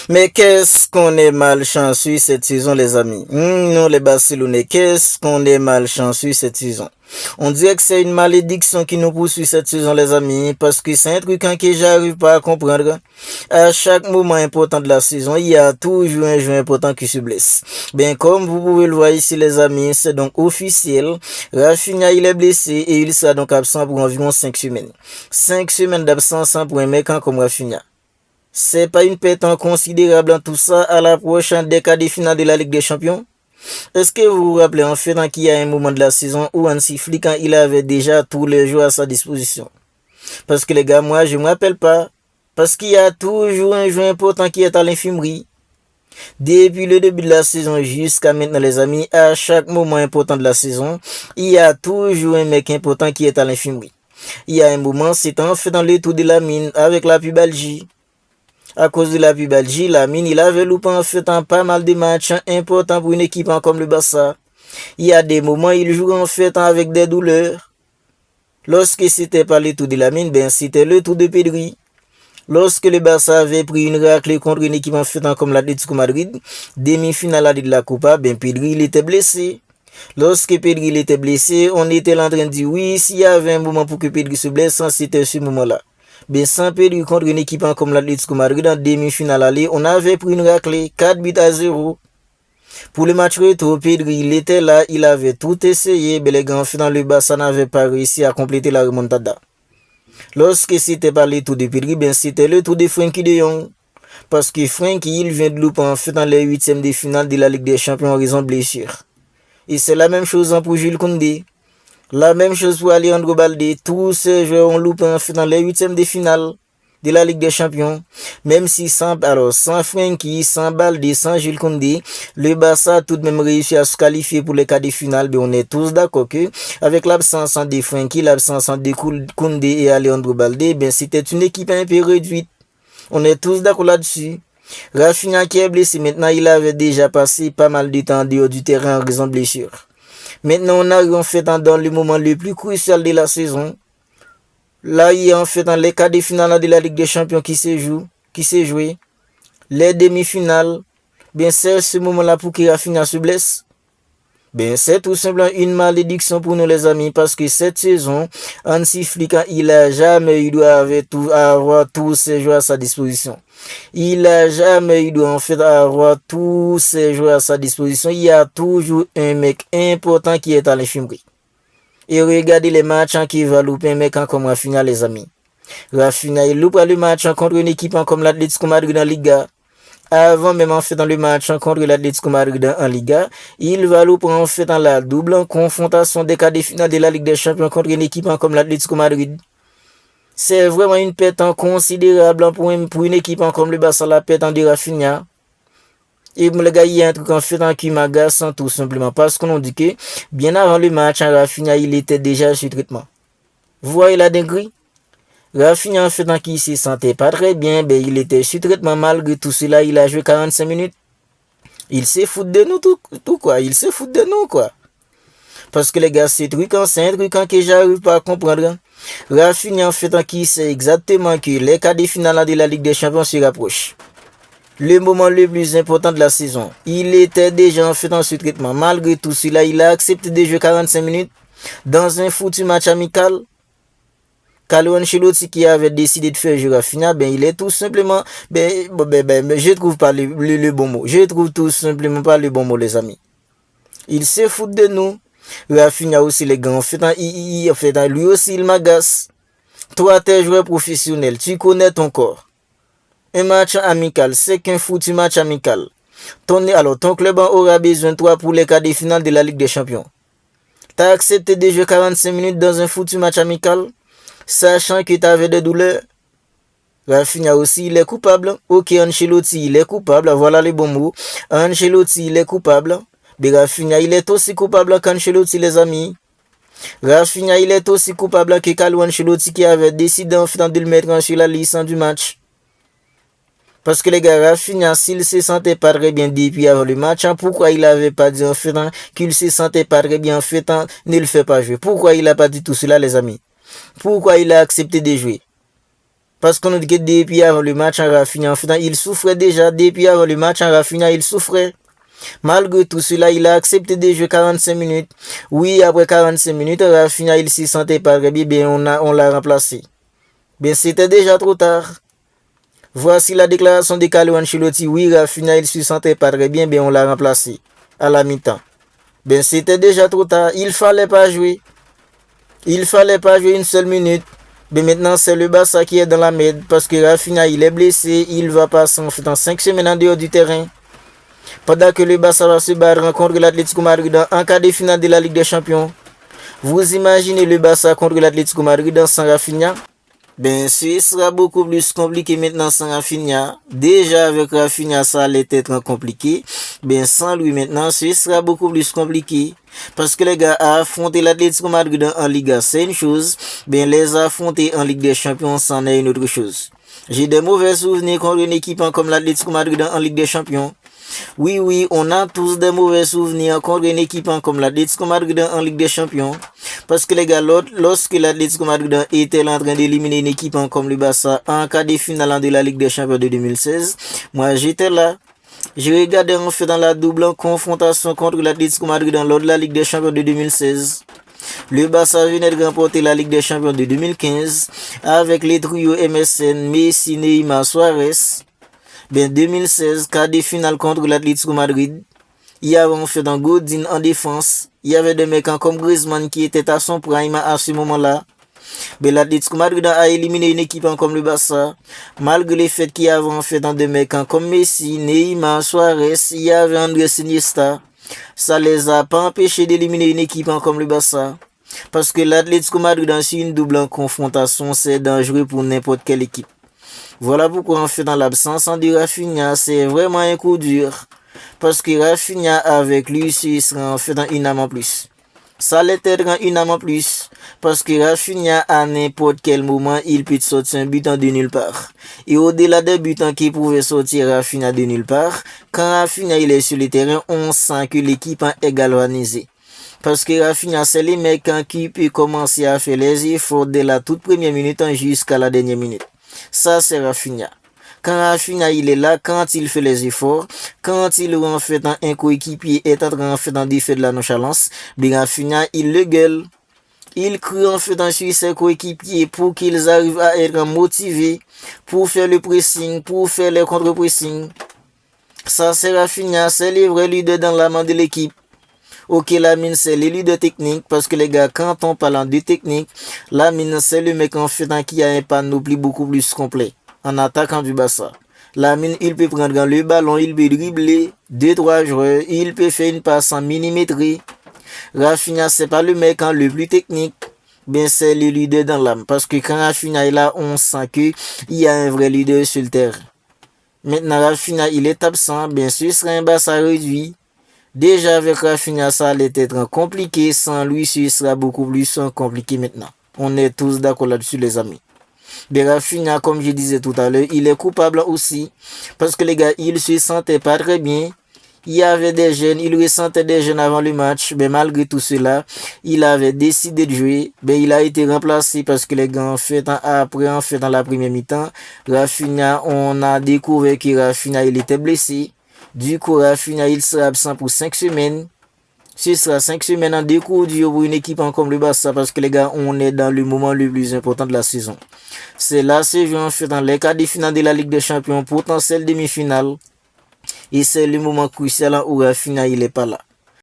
Mais qu'est-ce qu'on est malchanceux cette saison, les amis. Nous, les Barcelonais, qu'est-ce qu'on est malchanceux cette saison. On dirait que c'est une malédiction qui nous poursuit cette saison, les amis, parce que c'est un truc que j'arrive pas à comprendre. À chaque moment important de la saison, il y a toujours un joueur important qui se blesse. Bien, comme vous pouvez le voir ici, les amis, c'est donc officiel. Rafinha, il est blessé et il sera donc absent pour environ 5 semaines. 5 semaines d'absence pour un mec comme Rafinha. C'est pas une perte considérable en tout ça à la prochaine des quarts de finale de la Ligue des Champions? Est-ce que vous vous rappelez en fait qu'il y a un moment de la saison où Hansi Flick il avait déjà tous les joueurs à sa disposition? Parce que les gars, moi je me rappelle pas. Parce qu'il y a toujours un joueur important qui est à l'infirmerie. Depuis le début de la saison jusqu'à maintenant les amis, à chaque moment important de la saison, il y a toujours un mec important qui est à l'infirmerie. Il y a un moment, c'est en fait dans le tour de la mine avec la pubalgie. À cause de la pubalgie, Lamine, il avait loupé en fait pas mal de matchs importants pour une équipe comme le Barça. Il y a des moments, il joue en fait avec des douleurs. Lorsque c'était pas le tour de Lamine, ben c'était le tour de Pedri. Lorsque le Barça avait pris une raclée contre une équipe en fait comme l'Atlético Madrid, demi-finale de la Copa, ben Pedri il était blessé. Lorsque Pedri il était blessé, on était en train de dire oui, s'il y avait un moment pour que Pedri se blesse, c'était ce moment-là. Ben sans Pedri contre une équipe comme l'Atlético Madrid en demi-finale aller, on avait pris une raclée 4-0. Pour le match retour, Pedri il était là, il avait tout essayé, mais les gars en fait dans le Barça n'avaient pas réussi à compléter la remontada. Lorsque c'était pas le tour de Pedri, ben c'était le tour de Frenkie de Jong. Parce que Frenkie, il vient de louper en fait dans les huitièmes de finale de la Ligue des Champions en raison de blessure. Et c'est la même chose pour Jules Koundé. La même chose pour Alejandro Balde. Tous ces joueurs ont loupé en fait dans les huitièmes de finale de la Ligue des Champions. Même si sans Frenkie, sans Balde, sans Jules Koundé, le Barça a tout de même réussi à se qualifier pour les quarts de finale. Mais on est tous d'accord que, avec l'absence de Frenkie, l'absence de Koundé et Alejandro Balde, ben c'était une équipe un peu réduite. On est tous d'accord là-dessus. Rafinha qui est blessé, maintenant il avait déjà passé pas mal de temps en dehors du terrain en raison de blessure. Maintenant on arrive en fait dans le moment le plus crucial de la saison. Là il y a en fait dans les quarts de finale de la Ligue des Champions qui s'est joué. Les demi-finales, bien c'est ce moment-là pour que Rafinha se blesse. Ben, c'est tout simplement une malédiction pour nous les amis parce que cette saison, Hansi Flick, il a jamais eu avoir tous ses joueurs à sa disposition. Il a jamais eu en fait avoir tous ses joueurs à sa disposition. Il y a toujours un mec important qui est à l'infirmerie. Et regardez les matchs qui va louper un mec comme Rafinha les amis. Rafinha il loupe le match contre une équipe comme l'Atlético Madrid en Liga. Avant même en fait dans le match contre l'Atlético Madrid en Liga, il va louper en fait dans la double confrontation des quarts de finale de la Ligue des Champions contre une équipe comme l'Atlético Madrid. C'est vraiment une perte considérable pour une équipe comme le Barça, la perte de Rafinha. Et les gars, il y a un truc en fait qui m'agace tout simplement parce qu'on dit que bien avant le match, Rafinha il était déjà sur traitement. Vous voyez la dinguerie? Rafinha en fait qui se sentait pas très bien, ben il était sur traitement malgré tout cela, il a joué 45 minutes. Il se fout de nous tout quoi, il se fout de nous quoi. Parce que les gars, c'est un truc que j'arrive pas à comprendre. Rafinha en fait qui sait exactement que les quarts de finale de la Ligue des Champions se rapprochent. Le moment le plus important de la saison. Il était déjà en fait en ce traitement. Malgré tout cela, il a accepté de jouer 45 minutes dans un foutu match amical. Carlo Ancelotti qui avait décidé de faire jouer Rafinha, ben il est tout simplement, je trouve pas le bon mot. Je trouve tout simplement pas le bon mot les amis. Il se fout de nous. Rafinha aussi les gars, en fait, lui aussi il m'agace. Toi t'es joueur professionnel, tu connais ton corps. Un match amical, c'est qu'un foutu match amical. Ton club aura besoin de toi pour les quarts de finale de la Ligue des Champions. T'as accepté de jouer 45 minutes dans un foutu match amical, sachant que t'avais des douleurs. Rafinha aussi, il est coupable. Ok, Ancelotti, il est coupable. Voilà les bons mots. Ancelotti, il est coupable. Mais Rafinha, il est aussi coupable qu'Ancelotti, les amis. Rafinha, il est aussi coupable que Carlo Ancelotti qui avait décidé en fait de le mettre sur la liste du match. Parce que les gars, Rafinha, s'il se sentait pas très bien depuis avant le match, pourquoi il avait pas dit en fait qu'il se sentait pas très bien en fait, ne le fait pas jouer? Pourquoi il a pas dit tout cela, les amis? Pourquoi il a accepté de jouer? Parce qu'on nous dit que depuis avant le match en Rafinha, en fait, il souffrait déjà. Depuis avant le match en Rafinha, il souffrait. Malgré tout cela, il a accepté de jouer 45 minutes. Oui, après 45 minutes, Rafinha, il s'y sentait pas très bien, on l'a remplacé. Ben, c'était déjà trop tard. Voici la déclaration de Carlo Ancelotti. Oui, Rafinha, il se sentait pas très bien, ben, on l'a remplacé à la mi-temps. Ben, c'était déjà trop tard. Il fallait pas jouer. Il fallait pas jouer une seule minute. Mais maintenant, c'est le Barça qui est dans la merde parce que Rafinha, il est blessé. Il va passer en fait en 5 semaines en dehors du terrain. Pendant que le Barça va se battre contre l'Atlético Madrid en quart de finale de la Ligue des Champions. Vous imaginez le Barça contre l'Atlético Madrid sans Rafinha? Ben, ce sera beaucoup plus compliqué maintenant sans Rafinha. Déjà avec Rafinha, ça allait être compliqué. Ben, sans lui maintenant, ce sera beaucoup plus compliqué. Parce que les gars, affronter l'Atlético Madrid en Liga, c'est une chose. Ben, les affronter en Ligue des Champions, c'en est une autre chose. J'ai des mauvais souvenirs contre une équipe comme l'Atlético Madrid en Ligue des Champions. Oui, on a tous des mauvais souvenirs contre une équipe comme l'Atlético Madrid en Ligue des Champions. Parce que les gars, lorsque l'Atlético Madrid était en train d'éliminer une équipe comme le Barça en quart de finale de la Ligue des Champions de 2016, moi j'étais là. J'ai regardé en fait dans la double confrontation contre l'Atlético Madrid lors de la Ligue des Champions de 2016. Le Barça venait de remporter la Ligue des Champions de 2015 avec les trios MSN, Messi, Neymar, Suarez. Ben 2016, quart de finale contre l'Atlético Madrid. Il y avait en fait un Godin en défense. Il y avait des mecs comme Griezmann qui était à son prime à ce moment-là. Ben l'Atlético Madrid a éliminé une équipe comme le Barça. Malgré le fait qu'il y avait en fait des mecs comme Messi, Neymar, Suarez, il y avait Andrés Iniesta. Ça les a pas empêchés d'éliminer une équipe comme le Barça. Parce que l'Atlético Madrid dans une double confrontation, c'est dangereux pour n'importe quelle équipe. Voilà pourquoi en fait dans l'absence de Rafinha, c'est vraiment un coup dur. Parce que Rafinha avec lui, il sera en fait une âme en plus. Ça l'était une âme en plus. Parce que Rafinha, à n'importe quel moment, il peut sortir un but de nulle part. Et au-delà des buts qui pouvaient sortir Rafinha de nulle part, quand Rafinha il est sur le terrain, on sent que l'équipe est galvanisée. Parce que Rafinha, c'est les mecs qui peuvent commencer à faire les efforts dès la toute première minute jusqu'à la dernière minute. Ça, c'est Rafinha. Quand Rafinha, il est là, quand il fait les efforts, quand il en fait un coéquipier est en train de faire de la nonchalance, bien Rafinha, il le gueule. Il crie en fait sur ses coéquipiers pour qu'ils arrivent à être motivés, pour faire le pressing, pour faire les contre-pressing. Ça, c'est Rafinha, c'est le vrai leader dans la main de l'équipe. Ok, Lamine, c'est le leader technique, parce que les gars, quand on parle de technique, Lamine, c'est le mec en fait qui a un panoplie beaucoup plus complet en attaquant du Barça. Lamine, il peut prendre le ballon, il peut dribbler 2-3 joueurs, il peut faire une passe en millimétré. Rafinha, c'est pas le mec le plus technique, ben c'est le leader dans l'âme, parce que quand Rafinha est là, on sent qu'il y a un vrai leader sur le terrain. Maintenant, Rafinha, il est absent, bien sûr, ce sera un Barça réduit. Déjà avec Rafinha, ça allait être compliqué. Sans lui, ce sera beaucoup plus compliqué maintenant. On est tous d'accord là-dessus, les amis. Mais Rafinha, comme je disais tout à l'heure, il est coupable aussi. Parce que les gars, il se sentait pas très bien. Il y avait des jeunes, il ressentait des jeunes avant le match. Mais malgré tout cela, il avait décidé de jouer. Mais il a été remplacé parce que les gars, après dans la première mi-temps, Rafinha, on a découvert que Rafinha, il était blessé. Du coup, Rafinha, il sera absent pour 5 semaines. Ce sera 5 semaines en décours pour une équipe comme le Barça parce que les gars, on est dans le moment le plus important de la saison. C'est là, c'est en fait dans les quarts de finale de la Ligue des Champions, potentiel demi-finale. Et c'est le moment crucial où Rafinha, il est pas là.